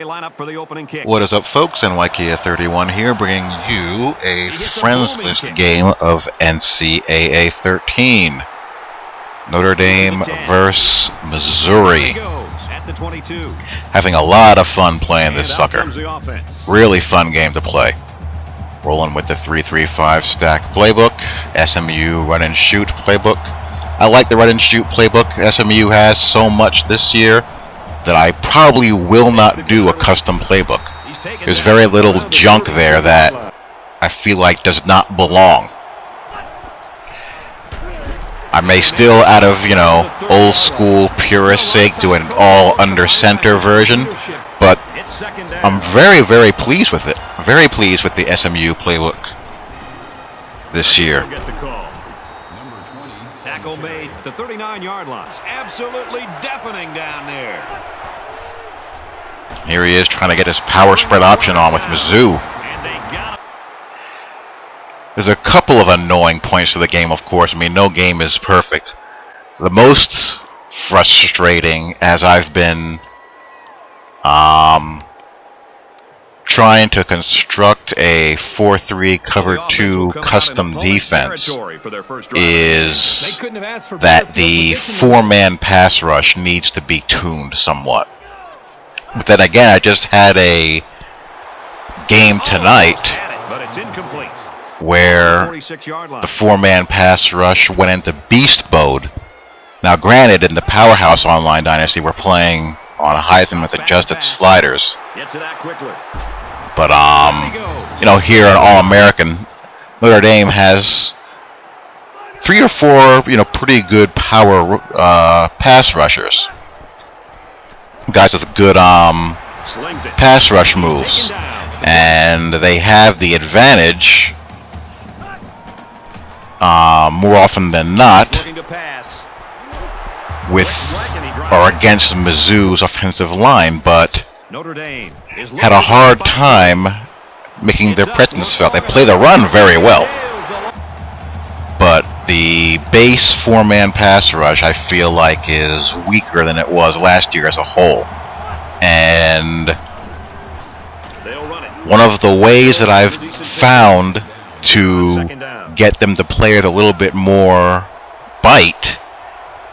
Line up for the opening kick. What is up, folks? Ncaa31 here, bringing you a friends list game of Ncaa 13. Notre Dame versus Missouri. At the 22. Having a lot of fun playing this sucker. Really fun game to play. Rolling with the 3-3-5 stack playbook. SMU run and shoot playbook. I like the run and shoot playbook. SMU has so much this year that I probably will not do a custom playbook. There's very little junk there that I feel like does not belong. I may still, out of, old school purist sake, do an all under center version, but I'm very, very pleased with it. Very pleased with the SMU playbook this year. Tackle made at the 39-yard line. Absolutely deafening down there. Here he is trying to get his power spread option on with Mizzou. There's a couple of annoying points to the game, of course. I mean, no game is perfect. The most frustrating, as I've been trying to construct a 4-3 cover 2 custom defense, is that the 4-man pass rush needs to be tuned somewhat. But then again, I just had a game tonight where the 4-man pass rush went into beast mode. Now granted, in the Powerhouse Online Dynasty, we're playing on a Heisman with adjusted sliders. But, here in All-American, Notre Dame has 3 or 4, pretty good power pass rushers. Guys with good pass rush moves. And they have the advantage, more often than not, with or against Mizzou's offensive line, but had a hard time making their presence felt. They play the run very well, but the base 4-man pass rush, I feel like, is weaker than it was last year as a whole. And one of the ways that I've found to get them to play it a little bit more bite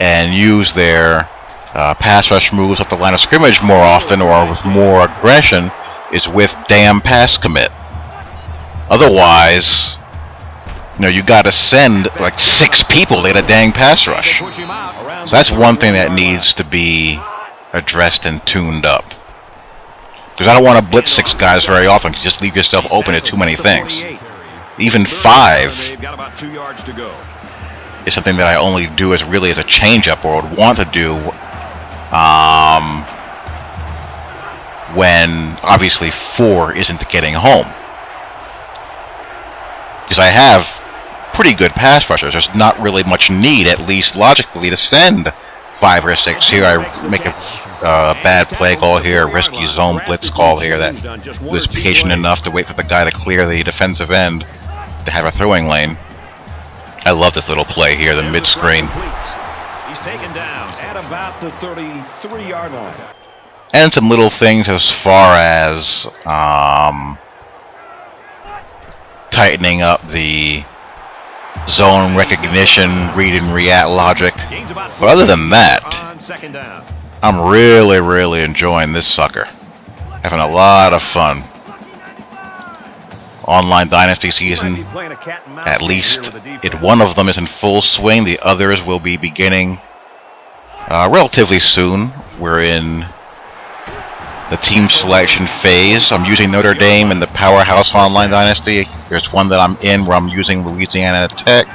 and use their pass rush moves up the line of scrimmage more often or with more aggression is with damn pass commit. Otherwise, you got to send like 6 people to get a dang pass rush. So that's one thing that needs to be addressed and tuned up. Because I don't want to blitz 6 guys very often. You just leave yourself open to too many things. Even 5 is something that I only do as a change-up, or would want to do when obviously 4 isn't getting home. Because I have pretty good pass rushers. There's not really much need, at least logically, to send 5 or 6 here. I make a bad play call here, a risky zone blitz call here that was patient enough to wait for the guy to clear the defensive end to have a throwing lane. I love this little play here, the mid-screen. He's taken down at about the 33-yard line. And some little things as far as tightening up the zone recognition, read and react logic. But other than that, I'm really, really enjoying this sucker. Having a lot of fun. Online Dynasty season, at least one of them is in full swing. The others will be beginning relatively soon. We're in the team selection phase. I'm using Notre Dame in the Powerhouse Online Dynasty. There's one that I'm in where I'm using Louisiana Tech.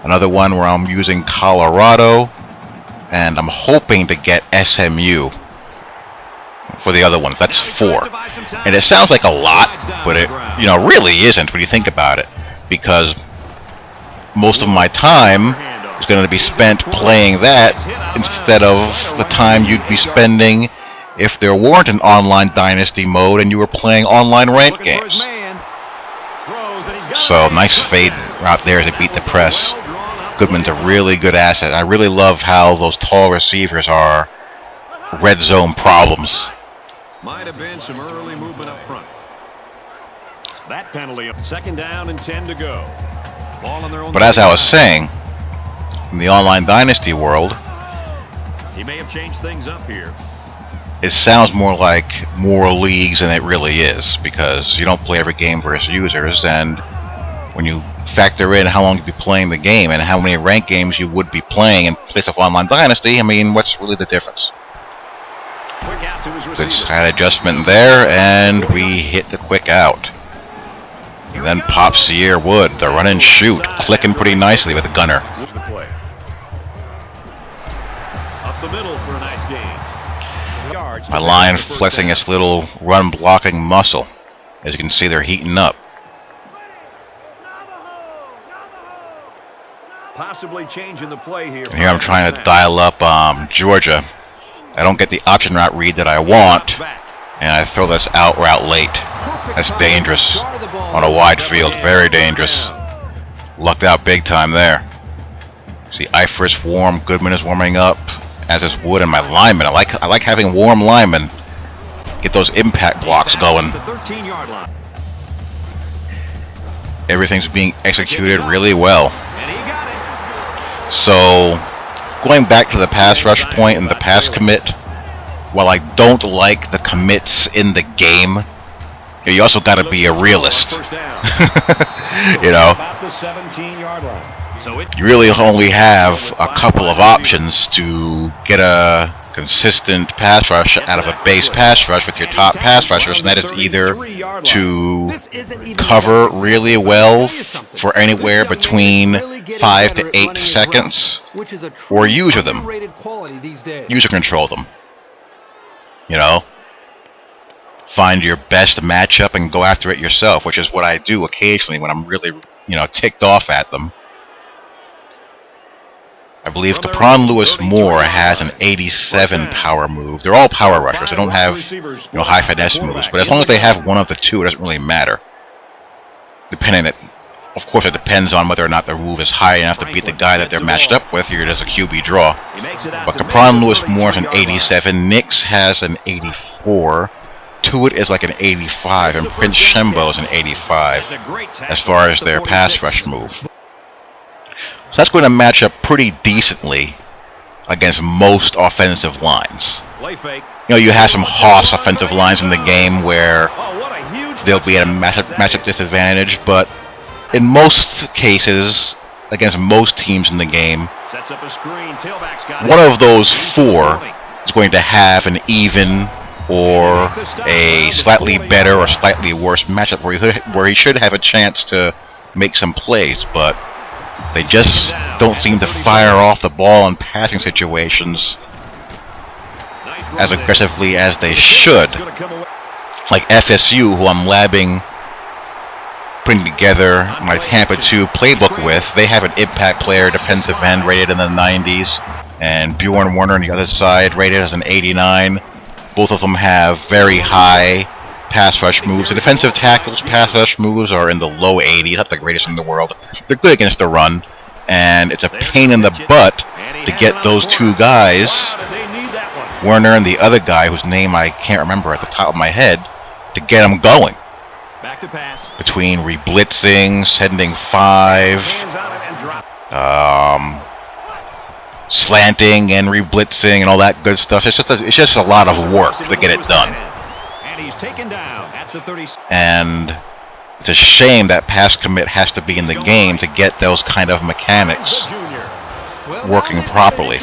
Another one where I'm using Colorado. And I'm hoping to get SMU for the other ones. That's 4. And it sounds like a lot, but it really isn't when you think about it. Because most of my time is going to be spent playing that instead of the time you'd be spending if there weren't an online dynasty mode and you were playing online ranked games. So nice fade out there to beat the press. Goodman's a really good asset. I really love how those tall receivers are red zone problems. Might have been some early movement up front. That penalty. 2nd down and 10 to go. Ball on their own. But as I was saying, in the online dynasty world, he may have changed things up here. It sounds more like more leagues than it really is, because you don't play every game versus users, and when you factor in how long you'd be playing the game and how many ranked games you would be playing in place of online dynasty, I mean, what's really the difference? Good side adjustment there, and we hit the quick out. And then pops Sierra Wood, the run and shoot, clicking pretty nicely with the gunner. Up the middle for a nice game. My line flexing its little run blocking muscle. As you can see, they're heating up. Possibly changing the play here. And here I'm trying to dial up Georgia. I don't get the option route read that I want, and I throw this out route late. That's dangerous on a wide field. Very dangerous. Lucked out big time there. See, Eifers warm. Goodman is warming up, as is Wood and my linemen. I like having warm linemen. Get those impact blocks going. Everything's being executed really well. So, going back to the pass rush point and the pass commit, while I don't like the commits in the game, you also got to be a realist. You know, you really only have a couple of options to get a consistent pass rush out of a base pass rush with your top pass rushers, and that is either to cover really well for anywhere between 5 to 8 seconds, or user them, user control them. You know, find your best matchup and go after it yourself, which is what I do occasionally when I'm really, you know, ticked off at them. I believe Capron Lewis Moore has an 87 power move. They're all power rushers. They don't have, you know, high finesse moves, but as long as they have one of the two, it doesn't really matter. Of course, it depends on whether or not the move is high enough to beat the guy that they're matched up with. Here it is a QB draw. But Capron Lewis Moore's an 87. Nix has an 84. Tuitt is like an 85, and Prince Shembo is an 85 as far as their pass rush move. So that's going to match up pretty decently against most offensive lines. You know, you have some Hoss offensive lines in the game where they'll be at a matchup disadvantage, but in most cases, against most teams in the game, one of those four is going to have an even or a slightly better or slightly worse matchup where he should have a chance to make some plays, but they just don't seem to fire off the ball in passing situations as aggressively as they should. Like FSU, who I'm putting together my Tampa 2 playbook with, they have an impact player, defensive end, rated in the 90s, and Bjorn Werner on the other side, rated as an 89. Both of them have very high pass rush moves. The defensive tackles' pass rush moves are in the low 80s, not the greatest in the world. They're good against the run, and it's a pain in the butt to get those two guys, Werner and the other guy whose name I can't remember at the top of my head, to get them going. Between reblitzing, sending 5, slanting and reblitzing and all that good stuff. It's just a lot of work to get it done. And it's a shame that pass commit has to be in the game to get those kind of mechanics working properly.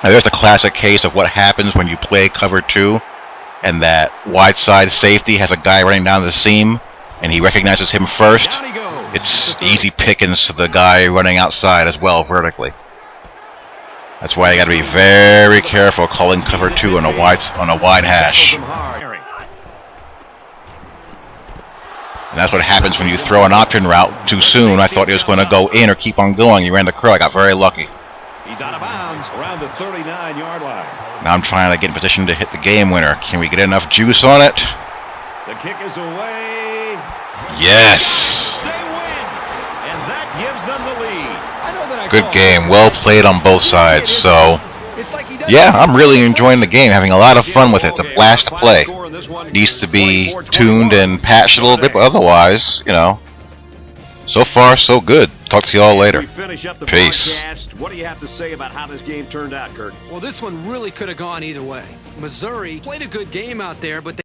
Now there's the classic case of what happens when you play cover 2 and that wide side safety has a guy running down the seam and he recognizes him first. It's easy pickings to the guy running outside as well vertically. That's why you got to be very careful calling cover 2 on a wide hash. And that's what happens when you throw an option route too soon. I thought he was going to go in or keep on going. He ran the curl. I got very lucky. He's out of bounds around the 39-yard line. Now I'm trying to get in position to hit the game winner. Can we get enough juice on it? The kick is away. Yes. They win, and that gives them the lead. Good game. Well played on both sides. So Yeah, I'm really enjoying the game, having a lot of fun with it. It's a blast to play. Needs to be tuned and patched a little bit, but otherwise, you know, so far so good. Talk to you all later. Peace. What do you have to say about how this game turned out, Kurt? Well, this one really could have gone either way. Missouri played a good game out there, but